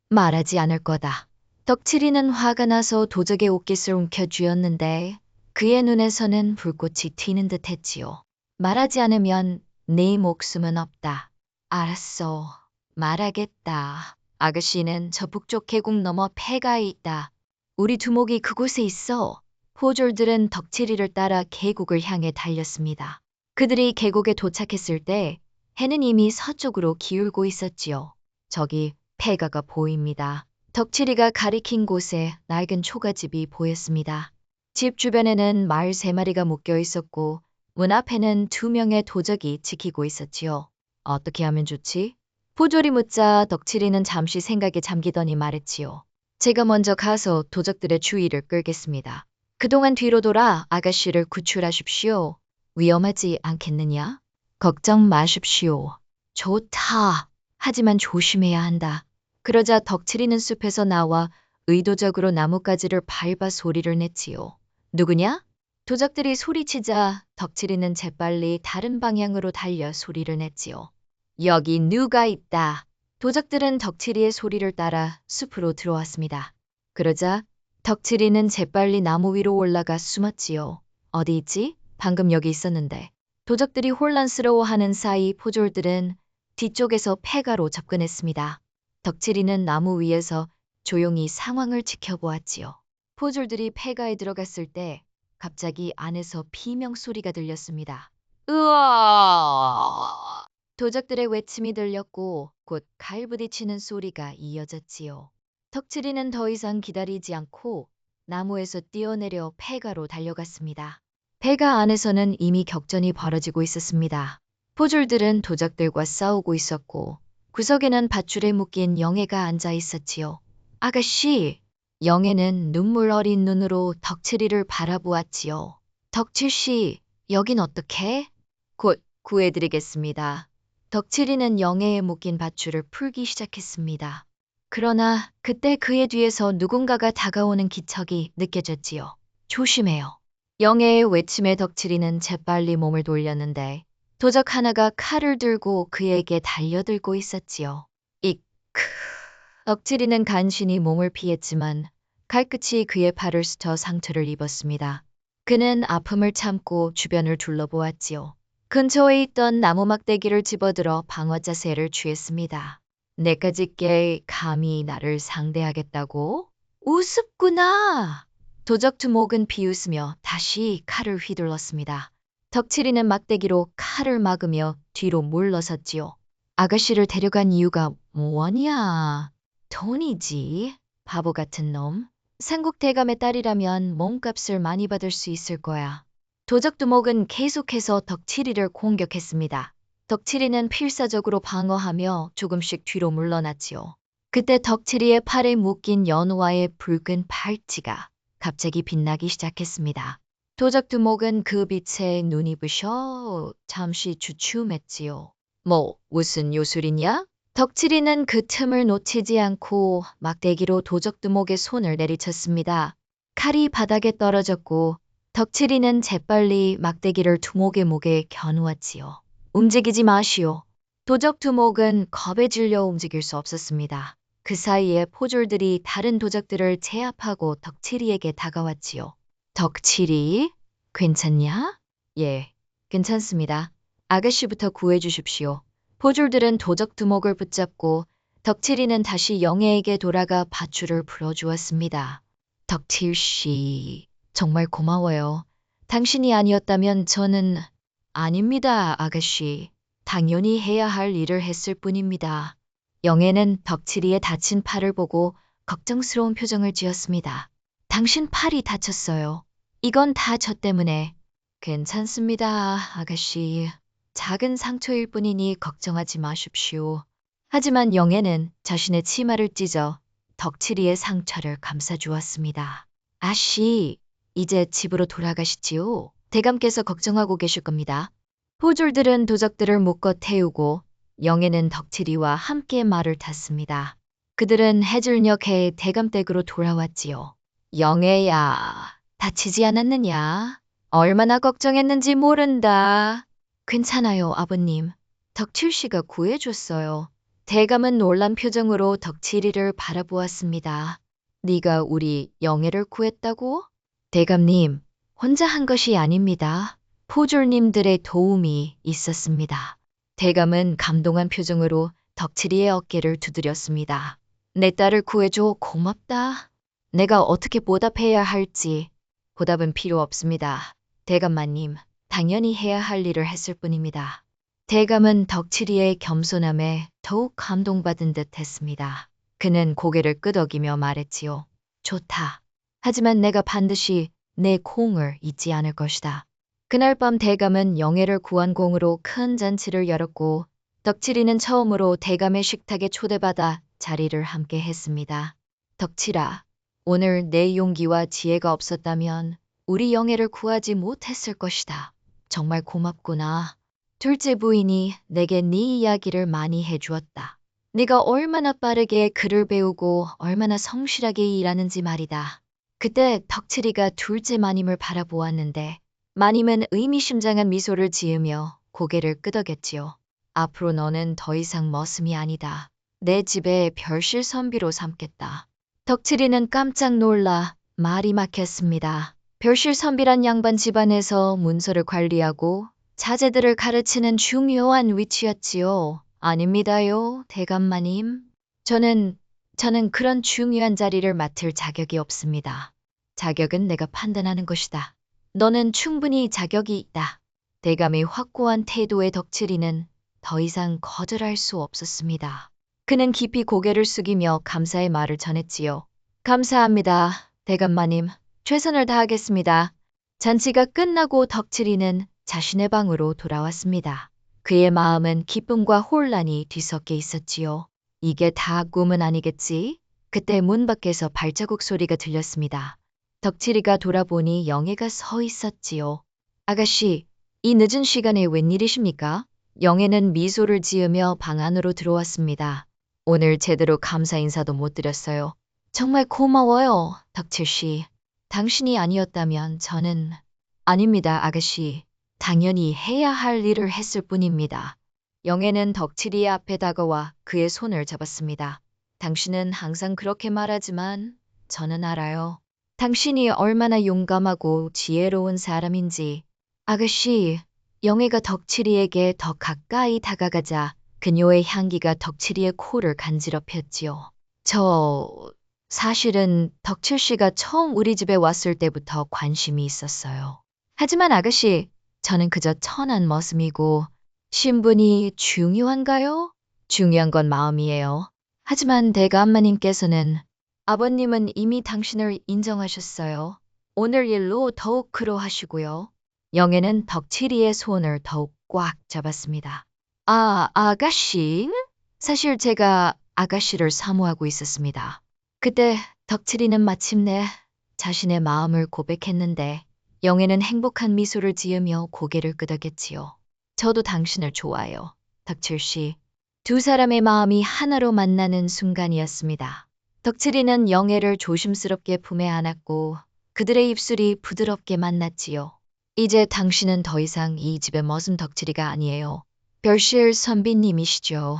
말하지 않을 거다. 덕칠이는 화가 나서 도적의 옷깃을 움켜쥐었는데 그의 눈에서는 불꽃이 튀는 듯 했지요. 말하지 않으면 네 목숨은 없다. 알았어. 말하겠다. 아가씨는 저 북쪽 계곡 너머 폐가에 있다. 우리 두목이 그곳에 있어. 포졸들은 덕칠이를 따라 계곡을 향해 달렸습니다. 그들이 계곡에 도착했을 때 해는 이미 서쪽으로 기울고 있었지요. 저기 폐가가 보입니다. 덕칠이가 가리킨 곳에 낡은 초가집이 보였습니다. 집 주변에는 말 3마리가 묶여 있었고 문 앞에는 2명의 도적이 지키고 있었지요. 어떻게 하면 좋지? 포졸이 묻자 덕칠이는 잠시 생각에 잠기더니 말했지요. 제가 먼저 가서 도적들의 주의를 끌겠습니다. 그동안 뒤로 돌아 아가씨를 구출하십시오. 위험하지 않겠느냐? 걱정 마십시오. 좋다. 하지만 조심해야 한다. 그러자 덕칠이는 숲에서 나와 의도적으로 나뭇가지를 밟아 소리를 냈지요. 누구냐? 도적들이 소리치자 덕칠이는 재빨리 다른 방향으로 달려 소리를 냈지요. 여기 누가 있다. 도적들은 덕칠이의 소리를 따라 숲으로 들어왔습니다. 그러자 덕칠이는 재빨리 나무 위로 올라가 숨었지요. 어디 있지? 방금 여기 있었는데. 도적들이 혼란스러워하는 사이 포졸들은 뒤쪽에서 폐가로 접근했습니다. 덕칠이는 나무 위에서 조용히 상황을 지켜보았지요. 포졸들이 폐가에 들어갔을 때 갑자기 안에서 비명 소리가 들렸습니다. 으아! 도적들의 외침이 들렸고 곧 갈부딪히는 소리가 이어졌지요. 덕칠이는 더 이상 기다리지 않고 나무에서 뛰어내려 폐가로 달려갔습니다. 폐가 안에서는 이미 격전이 벌어지고 있었습니다. 포졸들은 도적들과 싸우고 있었고 구석에는 밧줄에 묶인 영애가 앉아 있었지요. 아가씨! 영애는 눈물 어린 눈으로 덕칠이를 바라보았지요. 덕칠씨, 여긴 어떻게? 곧 구해드리겠습니다. 덕칠이는 영애에 묶인 밧줄을 풀기 시작했습니다. 그러나 그때 그의 뒤에서 누군가가 다가오는 기척이 느껴졌지요. 조심해요. 영애의 외침에 덕칠이는 재빨리 몸을 돌렸는데 도적 하나가 칼을 들고 그에게 달려들고 있었지요. 크. 덕칠이는 간신히 몸을 피했지만 칼끝이 그의 팔을 스쳐 상처를 입었습니다. 그는 아픔을 참고 주변을 둘러보았지요. 근처에 있던 나무 막대기를 집어들어 방어 자세를 취했습니다. 내까지 깨 감히 나를 상대하겠다고? 우습구나. 도적 두목은 비웃으며 다시 칼을 휘둘렀습니다. 덕칠이는 막대기로 칼을 막으며 뒤로 물러섰지요. 아가씨를 데려간 이유가 뭐냐? 돈이지. 바보 같은 놈. 상국 대감의 딸이라면 몸값을 많이 받을 수 있을 거야. 도적 두목은 계속해서 덕칠이를 공격했습니다. 덕칠이는 필사적으로 방어하며 조금씩 뒤로 물러났지요. 그때 덕칠이의 팔에 묶인 연화의 붉은 팔찌가 갑자기 빛나기 시작했습니다. 도적 두목은 그 빛에 눈이 부셔 잠시 주춤했지요. 무슨 요술이냐? 덕칠이는 그 틈을 놓치지 않고 막대기로 도적 두목의 손을 내리쳤습니다. 칼이 바닥에 떨어졌고 덕칠이는 재빨리 막대기를 두목의 목에 겨누었지요. 움직이지 마시오. 도적 두목은 겁에 질려 움직일 수 없었습니다. 그 사이에 포졸들이 다른 도적들을 제압하고 덕칠이에게 다가왔지요. 덕칠이, 괜찮냐? 예, 괜찮습니다. 아가씨부터 구해주십시오. 포졸들은 도적 두목을 붙잡고 덕칠이는 다시 영애에게 돌아가 밧줄을 풀어주었습니다. 덕칠씨, 정말 고마워요. 당신이 아니었다면 저는... 아닙니다, 아가씨. 당연히 해야 할 일을 했을 뿐입니다. 영애는 덕칠이의 다친 팔을 보고 걱정스러운 표정을 지었습니다. 당신 팔이 다쳤어요. 이건 다 저 때문에. 괜찮습니다, 아가씨. 작은 상처일 뿐이니 걱정하지 마십시오. 하지만 영애는 자신의 치마를 찢어 덕칠이의 상처를 감싸주었습니다. 아씨, 이제 집으로 돌아가시지요. 대감께서 걱정하고 계실 겁니다. 포졸들은 도적들을 묶어 태우고 영애는 덕칠이와 함께 말을 탔습니다. 그들은 해질녘에 대감댁으로 돌아왔지요. 영애야, 다치지 않았느냐? 얼마나 걱정했는지 모른다. 괜찮아요, 아버님. 덕칠씨가 구해줬어요. 대감은 놀란 표정으로 덕칠이를 바라보았습니다. 네가 우리 영애를 구했다고? 대감님, 혼자 한 것이 아닙니다. 포졸님들의 도움이 있었습니다. 대감은 감동한 표정으로 덕칠이의 어깨를 두드렸습니다. 내 딸을 구해줘 고맙다. 내가 어떻게 보답해야 할지. 보답은 필요 없습니다. 대감마님, 당연히 해야 할 일을 했을 뿐입니다. 대감은 덕칠이의 겸손함에 더욱 감동받은 듯 했습니다. 그는 고개를 끄덕이며 말했지요. 좋다. 하지만 내가 반드시 내 공을 잊지 않을 것이다. 그날 밤 대감은 영애를 구한 공으로 큰 잔치를 열었고 덕칠이는 처음으로 대감의 식탁에 초대받아 자리를 함께 했습니다. 덕칠아, 오늘 내 용기와 지혜가 없었다면 우리 영애를 구하지 못했을 것이다. 정말 고맙구나. 둘째 부인이 내게 네 이야기를 많이 해주었다. 네가 얼마나 빠르게 글을 배우고 얼마나 성실하게 일하는지 말이다. 그때 덕칠이가 둘째 마님을 바라보았는데 마님은 의미심장한 미소를 지으며 고개를 끄덕였지요. 앞으로 너는 더 이상 머슴이 아니다. 내 집에 별실 선비로 삼겠다. 덕칠이는 깜짝 놀라 말이 막혔습니다. 별실 선비란 양반 집안에서 문서를 관리하고 자제들을 가르치는 중요한 위치였지요. 아닙니다요, 대감마님. 저는 그런 중요한 자리를 맡을 자격이 없습니다. 자격은 내가 판단하는 것이다. 너는 충분히 자격이 있다. 대감의 확고한 태도에 덕칠이는 더 이상 거절할 수 없었습니다. 그는 깊이 고개를 숙이며 감사의 말을 전했지요. 감사합니다, 대감마님. 최선을 다하겠습니다. 잔치가 끝나고 덕칠이는 자신의 방으로 돌아왔습니다. 그의 마음은 기쁨과 혼란이 뒤섞여 있었지요. 이게 다 꿈은 아니겠지? 그때 문 밖에서 발자국 소리가 들렸습니다. 덕칠이가 돌아보니 영애가 서 있었지요. 아가씨, 이 늦은 시간에 웬일이십니까? 영애는 미소를 지으며 방 안으로 들어왔습니다. 오늘 제대로 감사 인사도 못 드렸어요. 정말 고마워요, 덕칠씨. 당신이 아니었다면 저는... 아닙니다, 아가씨. 당연히 해야 할 일을 했을 뿐입니다. 영애는 덕칠이의 앞에 다가와 그의 손을 잡았습니다. 당신은 항상 그렇게 말하지만 저는 알아요. 당신이 얼마나 용감하고 지혜로운 사람인지. 아가씨, 영애가 덕칠이에게 더 가까이 다가가자 그녀의 향기가 덕칠이의 코를 간지럽혔지요. 사실은 덕칠씨가 처음 우리 집에 왔을 때부터 관심이 있었어요. 하지만 아가씨, 저는 그저 천한 머슴이고 신분이 중요한가요? 중요한 건 마음이에요. 하지만 대감마님께서는 아버님은 이미 당신을 인정하셨어요. 오늘 일로 더욱 그러하시고요. 영애는 덕칠이의 손을 더욱 꽉 잡았습니다. 아가씨? 사실 제가 아가씨를 사모하고 있었습니다. 그때 덕칠이는 마침내 자신의 마음을 고백했는데 영애는 행복한 미소를 지으며 고개를 끄덕였지요. 저도 당신을 좋아해요, 덕칠씨. 두 사람의 마음이 하나로 만나는 순간이었습니다. 덕칠이는 영애를 조심스럽게 품에 안았고 그들의 입술이 부드럽게 만났지요. 이제 당신은 더 이상 이 집의 머슴 덕칠이가 아니에요. 별실 선비님이시죠.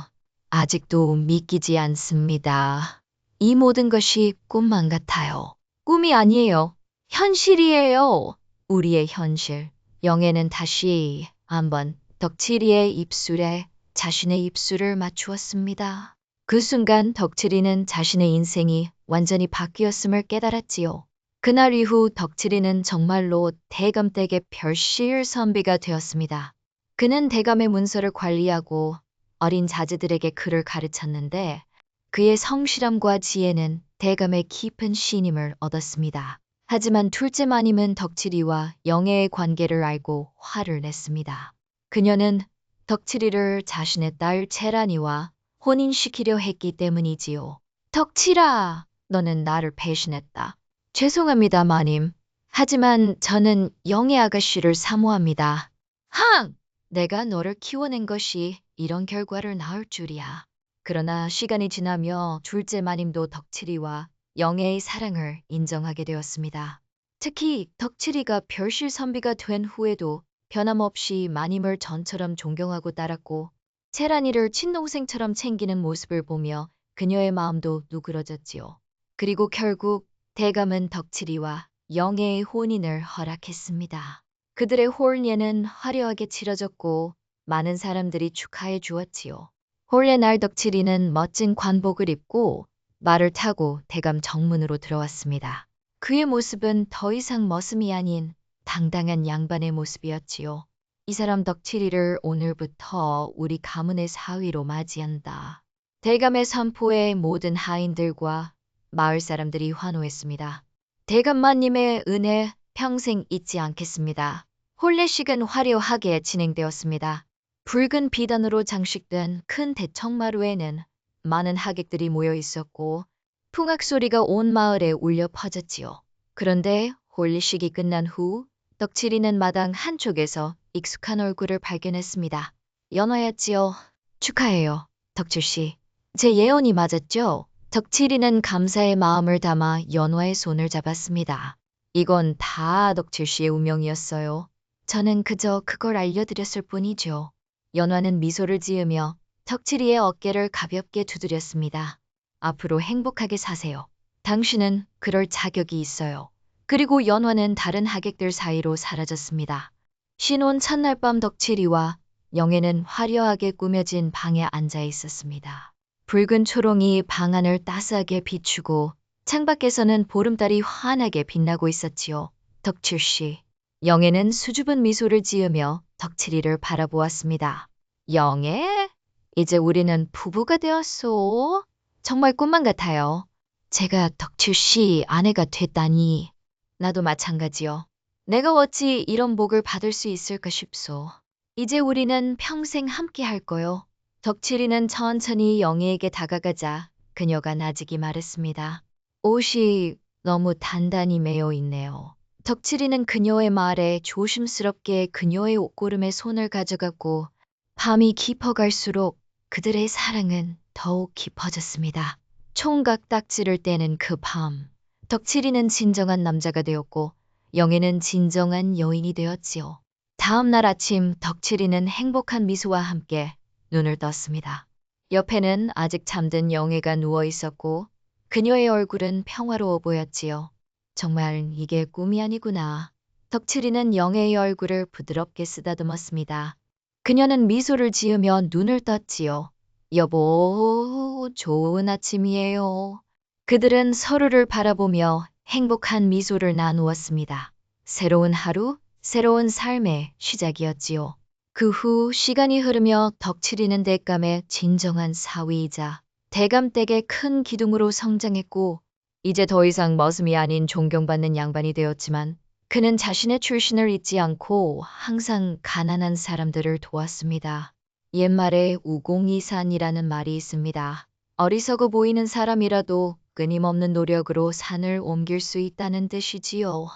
아직도 믿기지 않습니다. 이 모든 것이 꿈만 같아요. 꿈이 아니에요. 현실이에요. 우리의 현실. 영애는 다시 한번 덕칠이의 입술에 자신의 입술을 맞추었습니다. 그 순간 덕칠이는 자신의 인생이 완전히 바뀌었음을 깨달았지요. 그날 이후 덕칠이는 정말로 대감댁의 별실 선비가 되었습니다. 그는 대감의 문서를 관리하고 어린 자제들에게 글을 가르쳤는데 그의 성실함과 지혜는 대감의 깊은 신임을 얻었습니다. 하지만 둘째 마님은 덕칠이와 영애의 관계를 알고 화를 냈습니다. 그녀는 덕칠이를 자신의 딸 채란이와 혼인시키려 했기 때문이지요. 덕칠아, 너는 나를 배신했다. 죄송합니다, 마님. 하지만 저는 영애 아가씨를 사모합니다. 항! 내가 너를 키워낸 것이 이런 결과를 낳을 줄이야. 그러나 시간이 지나며 둘째 마님도 덕칠이와 영애의 사랑을 인정하게 되었습니다. 특히 덕칠이가 별실 선비가 된 후에도 변함없이 마님을 전처럼 존경하고 따랐고 채란이를 친동생처럼 챙기는 모습을 보며 그녀의 마음도 누그러졌지요. 그리고 결국 대감은 덕칠이와 영애의 혼인을 허락했습니다. 그들의 혼례는 화려하게 치러졌고 많은 사람들이 축하해 주었지요. 혼례 날 덕칠이는 멋진 관복을 입고 말을 타고 대감 정문으로 들어왔습니다. 그의 모습은 더 이상 머슴이 아닌 당당한 양반의 모습이었지요. 이 사람 덕칠이를 오늘부터 우리 가문의 사위로 맞이한다. 대감의 선포에 모든 하인들과 마을 사람들이 환호했습니다. 대감마님의 은혜 평생 잊지 않겠습니다. 혼례식은 화려하게 진행되었습니다. 붉은 비단으로 장식된 큰 대청마루에는 많은 하객들이 모여 있었고 풍악 소리가 온 마을에 울려 퍼졌지요. 그런데 혼례식이 끝난 후 덕칠이는 마당 한쪽에서 익숙한 얼굴을 발견했습니다. 연화였지요. 축하해요, 덕칠씨. 제 예언이 맞았죠? 덕칠이는 감사의 마음을 담아 연화의 손을 잡았습니다. 이건 다 덕칠씨의 운명이었어요. 저는 그저 그걸 알려드렸을 뿐이죠. 연화는 미소를 지으며 덕칠이의 어깨를 가볍게 두드렸습니다. 앞으로 행복하게 사세요. 당신은 그럴 자격이 있어요. 그리고 연화는 다른 하객들 사이로 사라졌습니다. 신혼 첫날 밤 덕칠이와 영애는 화려하게 꾸며진 방에 앉아 있었습니다. 붉은 초롱이 방 안을 따스하게 비추고 창밖에서는 보름달이 환하게 빛나고 있었지요. 덕칠씨. 영애는 수줍은 미소를 지으며 덕칠이를 바라보았습니다. 영애? 이제 우리는 부부가 되었소. 정말 꿈만 같아요. 제가 덕칠씨 아내가 됐다니. 나도 마찬가지요. 내가 어찌 이런 복을 받을 수 있을까 싶소. 이제 우리는 평생 함께 할 거요. 덕칠이는 천천히 영애에게 다가가자 그녀가 나직이 말했습니다. 옷이 너무 단단히 매여 있네요. 덕칠이는 그녀의 말에 조심스럽게 그녀의 옷고름에 손을 가져갔고 밤이 깊어갈수록 그들의 사랑은 더욱 깊어졌습니다. 총각 딱지를 떼는 그 밤, 덕칠이는 진정한 남자가 되었고 영애는 진정한 여인이 되었지요. 다음 날 아침 덕칠이는 행복한 미소와 함께 눈을 떴습니다. 옆에는 아직 잠든 영애가 누워 있었고 그녀의 얼굴은 평화로워 보였지요. 정말 이게 꿈이 아니구나. 덕칠이는 영애의 얼굴을 부드럽게 쓰다듬었습니다. 그녀는 미소를 지으며 눈을 떴지요. 여보, 좋은 아침이에요. 그들은 서로를 바라보며 행복한 미소를 나누었습니다. 새로운 하루, 새로운 삶의 시작이었지요. 그 후 시간이 흐르며 덕칠이는 대감의 진정한 사위이자 대감댁의 큰 기둥으로 성장했고 이제 더 이상 머슴이 아닌 존경받는 양반이 되었지만 그는 자신의 출신을 잊지 않고 항상 가난한 사람들을 도왔습니다. 옛말에 우공이산이라는 말이 있습니다. 어리석어 보이는 사람이라도 끊임없는 노력으로 산을 옮길 수 있다는 뜻이지요.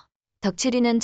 덕칠이는